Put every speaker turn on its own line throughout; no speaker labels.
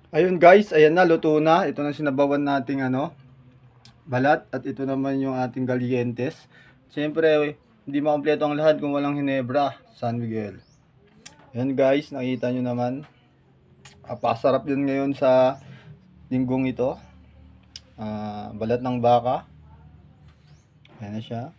Ayun guys, ayan na, luto na. Ito na sinabawan nating balat at ito naman yung ating galientes. Siyempre, hindi makumpleto ang lahat kung walang Hinebra, San Miguel. Ayan guys, nakita nyo naman. Pasarap yun ngayon sa linggong ito. Balat ng baka. Ayan na siya.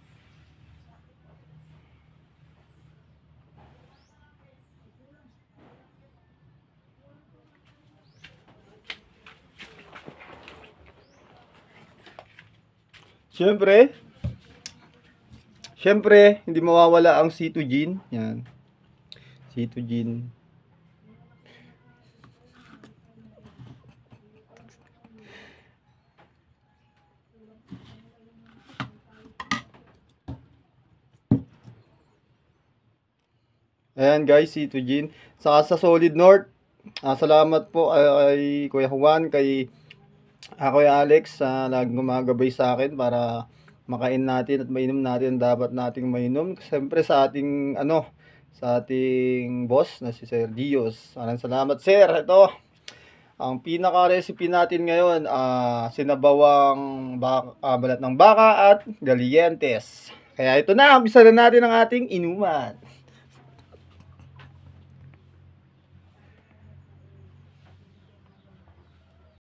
Siyempre, hindi mawawala ang C2Gin. Yan. C2Gin. Ayan guys, C2Gin. Saka sa Solid North, salamat po kay Kuya Juan, kay Kuya Alex sa laging gumagabay sa akin para makain natin at mainom natin ang dapat nating mainom. Siyempre sa ating sa ating boss na si Sir Dios. Maraming salamat sir. Ito, ang pinaka-recipe natin ngayon, sinabawang balat ng baka at galientes. Kaya ito na, umpisa na natin ang ating inuman.